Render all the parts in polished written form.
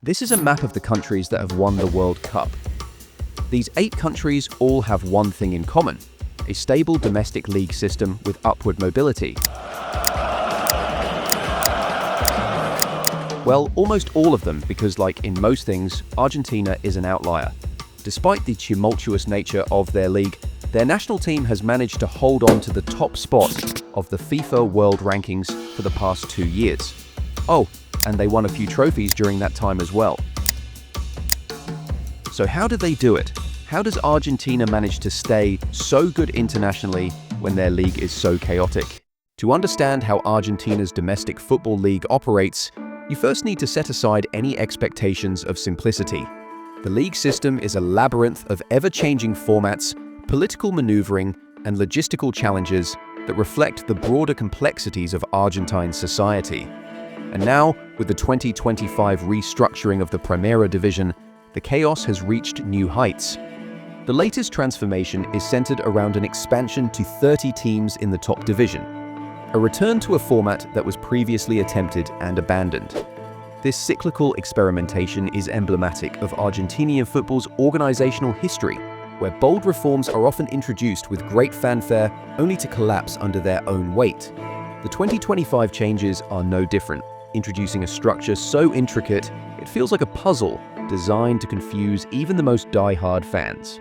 This is a map of the countries that have won the World Cup. These 8 countries all have one thing in common: a stable domestic league system with upward mobility. Well, almost all of them, because like in most things, Argentina is an outlier. Despite the tumultuous nature of their league, their national team has managed to hold on to the top spot of the FIFA World Rankings for the past 2 years. Oh, and they won a few trophies during that time as well. So how did they do it? How does Argentina manage to stay so good internationally when their league is so chaotic? To understand how Argentina's domestic football league operates, you first need to set aside any expectations of simplicity. The league system is a labyrinth of ever-changing formats, political maneuvering, and logistical challenges that reflect the broader complexities of Argentine society. And now, with the 2025 restructuring of the Primera División, the chaos has reached new heights. The latest transformation is centered around an expansion to 30 teams in the top division, a return to a format that was previously attempted and abandoned. This cyclical experimentation is emblematic of Argentinian football's organizational history, where bold reforms are often introduced with great fanfare only to collapse under their own weight. The 2025 changes are no different, introducing a structure so intricate it feels like a puzzle designed to confuse even the most die-hard fans.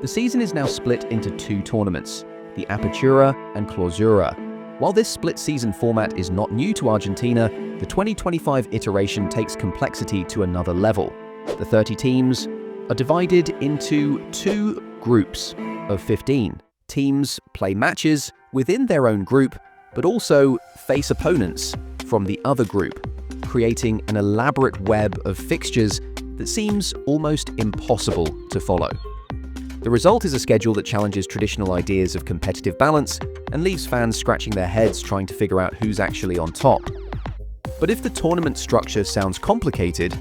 The season is now split into 2 tournaments, the Apertura and Clausura. While this split-season format is not new to Argentina, the 2025 iteration takes complexity to another level. The 30 teams are divided into 2 groups of 15. Teams play matches within their own group, but also face opponents from the other group, creating an elaborate web of fixtures that seems almost impossible to follow. The result is a schedule that challenges traditional ideas of competitive balance and leaves fans scratching their heads trying to figure out who's actually on top. But if the tournament structure sounds complicated,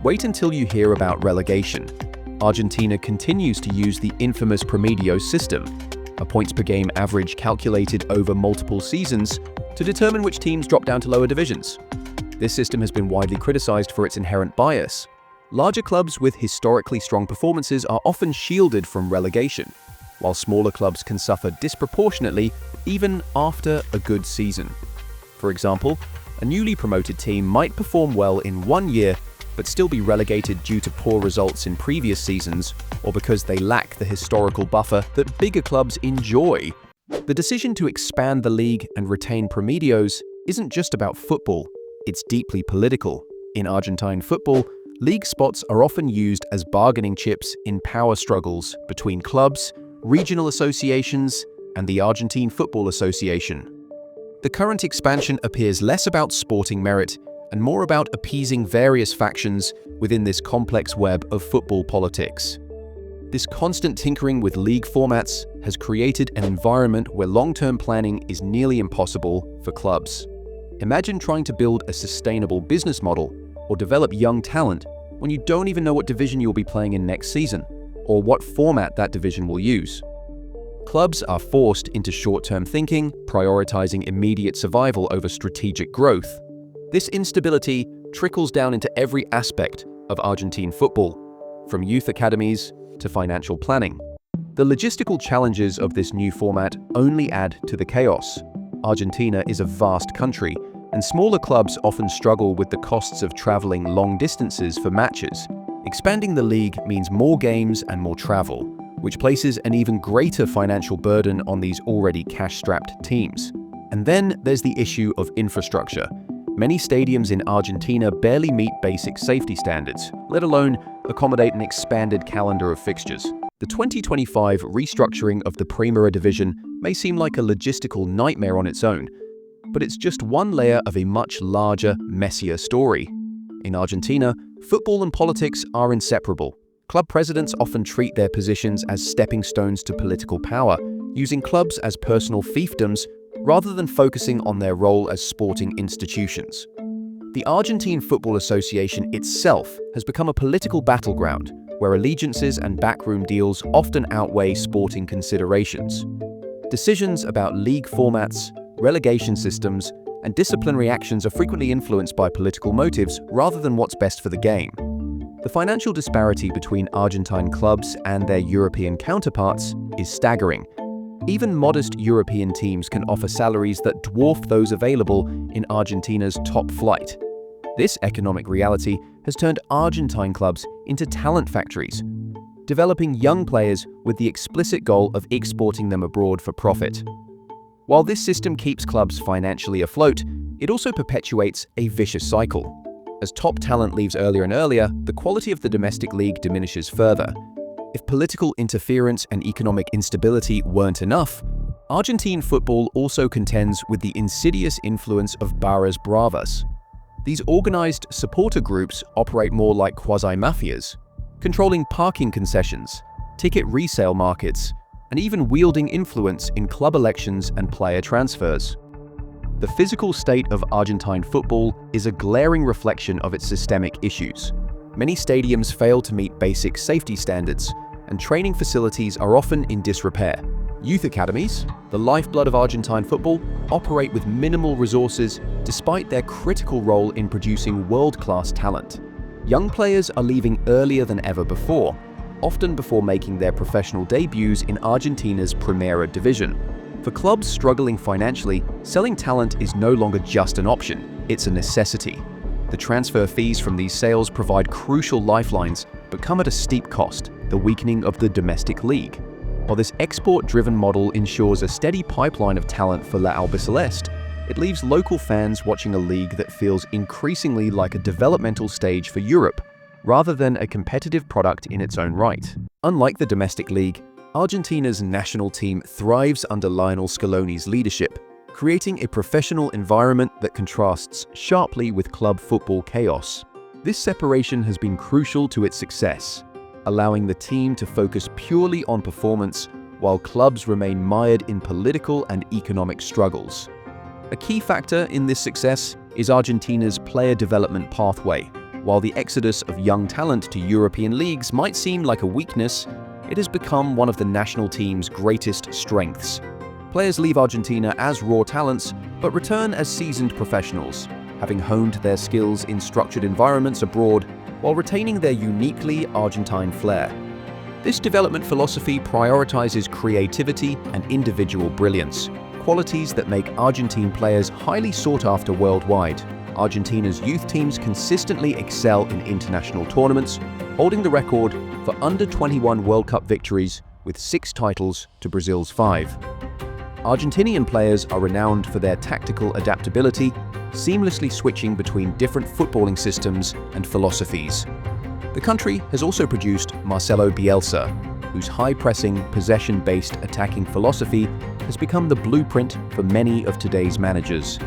wait until you hear about relegation. Argentina continues to use the infamous promedio system, a points-per-game average calculated over multiple seasons to determine which teams drop down to lower divisions. This system has been widely criticized for its inherent bias. Larger clubs with historically strong performances are often shielded from relegation, while smaller clubs can suffer disproportionately even after a good season. For example, a newly promoted team might perform well in one year but still be relegated due to poor results in previous seasons or because they lack the historical buffer that bigger clubs enjoy. The decision to expand the league and retain promedios isn't just about football, it's deeply political. In Argentine football, league spots are often used as bargaining chips in power struggles between clubs, regional associations, and the Argentine Football Association. The current expansion appears less about sporting merit and more about appeasing various factions within this complex web of football politics. This constant tinkering with league formats has created an environment where long-term planning is nearly impossible for clubs. Imagine trying to build a sustainable business model or develop young talent when you don't even know what division you'll be playing in next season, or what format that division will use. Clubs are forced into short-term thinking, prioritizing immediate survival over strategic growth. This instability trickles down into every aspect of Argentine football, from youth academies to financial planning. The logistical challenges of this new format only add to the chaos. Argentina is a vast country, and smaller clubs often struggle with the costs of traveling long distances for matches. Expanding the league means more games and more travel, which places an even greater financial burden on these already cash-strapped teams. And then there's the issue of infrastructure. Many stadiums in Argentina barely meet basic safety standards, let alone accommodate an expanded calendar of fixtures. The 2025 restructuring of the Primera División may seem like a logistical nightmare on its own, but it's just one layer of a much larger, messier story. In Argentina, football and politics are inseparable. Club presidents often treat their positions as stepping stones to political power, using clubs as personal fiefdoms rather than focusing on their role as sporting institutions. The Argentine Football Association itself has become a political battleground, where allegiances and backroom deals often outweigh sporting considerations. Decisions about league formats, relegation systems, and disciplinary actions are frequently influenced by political motives rather than what's best for the game. The financial disparity between Argentine clubs and their European counterparts is staggering. Even modest European teams can offer salaries that dwarf those available in Argentina's top flight. This economic reality has turned Argentine clubs into talent factories, developing young players with the explicit goal of exporting them abroad for profit. While this system keeps clubs financially afloat, it also perpetuates a vicious cycle. As top talent leaves earlier and earlier, the quality of the domestic league diminishes further. If political interference and economic instability weren't enough, Argentine football also contends with the insidious influence of barras bravas. These organized supporter groups operate more like quasi-mafias, controlling parking concessions, ticket resale markets, and even wielding influence in club elections and player transfers. The physical state of Argentine football is a glaring reflection of its systemic issues. Many stadiums fail to meet basic safety standards, and training facilities are often in disrepair. Youth academies, the lifeblood of Argentine football, operate with minimal resources despite their critical role in producing world-class talent. Young players are leaving earlier than ever before, often before making their professional debuts in Argentina's Primera División. For clubs struggling financially, selling talent is no longer just an option, it's a necessity. The transfer fees from these sales provide crucial lifelines, but come at a steep cost, the weakening of the domestic league. While this export-driven model ensures a steady pipeline of talent for La Albiceleste, it leaves local fans watching a league that feels increasingly like a developmental stage for Europe, rather than a competitive product in its own right. Unlike the domestic league, Argentina's national team thrives under Lionel Scaloni's leadership, creating a professional environment that contrasts sharply with club football chaos. This separation has been crucial to its success, allowing the team to focus purely on performance while clubs remain mired in political and economic struggles. A key factor in this success is Argentina's player development pathway. While the exodus of young talent to European leagues might seem like a weakness, it has become one of the national team's greatest strengths. Players leave Argentina as raw talents, but return as seasoned professionals, having honed their skills in structured environments abroad while retaining their uniquely Argentine flair. This development philosophy prioritizes creativity and individual brilliance, qualities that make Argentine players highly sought after worldwide. Argentina's youth teams consistently excel in international tournaments, holding the record for under-21 World Cup victories with 6 titles to Brazil's 5. Argentinian players are renowned for their tactical adaptability, seamlessly switching between different footballing systems and philosophies. The country has also produced Marcelo Bielsa, whose high-pressing, possession-based attacking philosophy has become the blueprint for many of today's managers.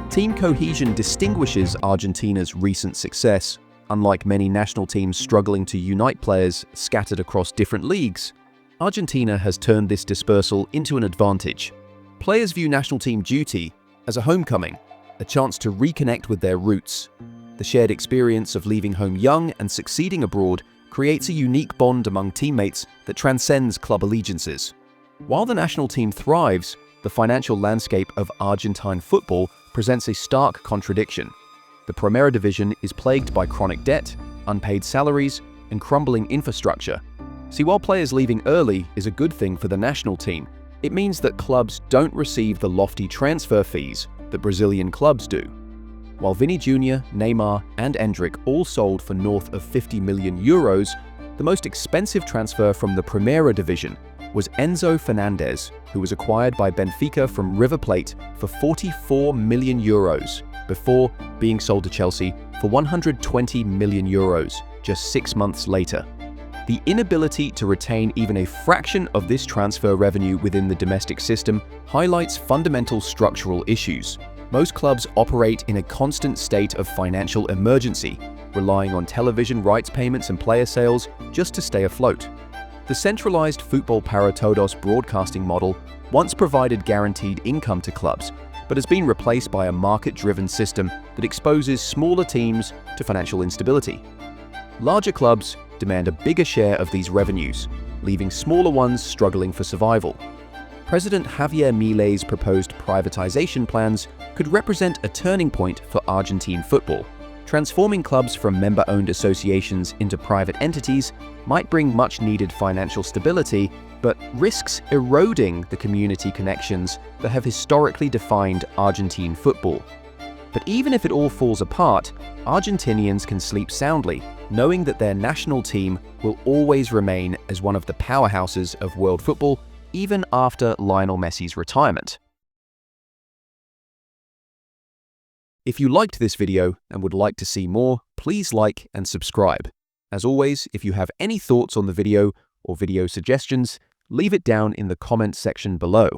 Team cohesion distinguishes Argentina's recent success. Unlike many national teams struggling to unite players scattered across different leagues, Argentina has turned this dispersal into an advantage. Players view national team duty as a homecoming, a chance to reconnect with their roots. The shared experience of leaving home young and succeeding abroad creates a unique bond among teammates that transcends club allegiances. While the national team thrives, the financial landscape of Argentine football presents a stark contradiction. The Primera División is plagued by chronic debt, unpaid salaries, and crumbling infrastructure. See, while players leaving early is a good thing for the national team, it means that clubs don't receive the lofty transfer fees that Brazilian clubs do. While Vini Jr., Neymar, and Endrick all sold for north of 50 million euros, the most expensive transfer from the Primera División was Enzo Fernandez, who was acquired by Benfica from River Plate for 44 million euros, before being sold to Chelsea for 120 million euros just 6 months later. The inability to retain even a fraction of this transfer revenue within the domestic system highlights fundamental structural issues. Most clubs operate in a constant state of financial emergency, relying on television rights payments and player sales just to stay afloat. The centralized Football para Todos broadcasting model once provided guaranteed income to clubs, but has been replaced by a market-driven system that exposes smaller teams to financial instability. Larger clubs demand a bigger share of these revenues, leaving smaller ones struggling for survival. President Javier Milei's proposed privatization plans could represent a turning point for Argentine football. Transforming clubs from member-owned associations into private entities might bring much-needed financial stability, but risks eroding the community connections that have historically defined Argentine football. But even if it all falls apart, Argentinians can sleep soundly, knowing that their national team will always remain as one of the powerhouses of world football, even after Lionel Messi's retirement. If you liked this video and would like to see more, please like and subscribe. As always, if you have any thoughts on the video or video suggestions, leave it down in the comments section below.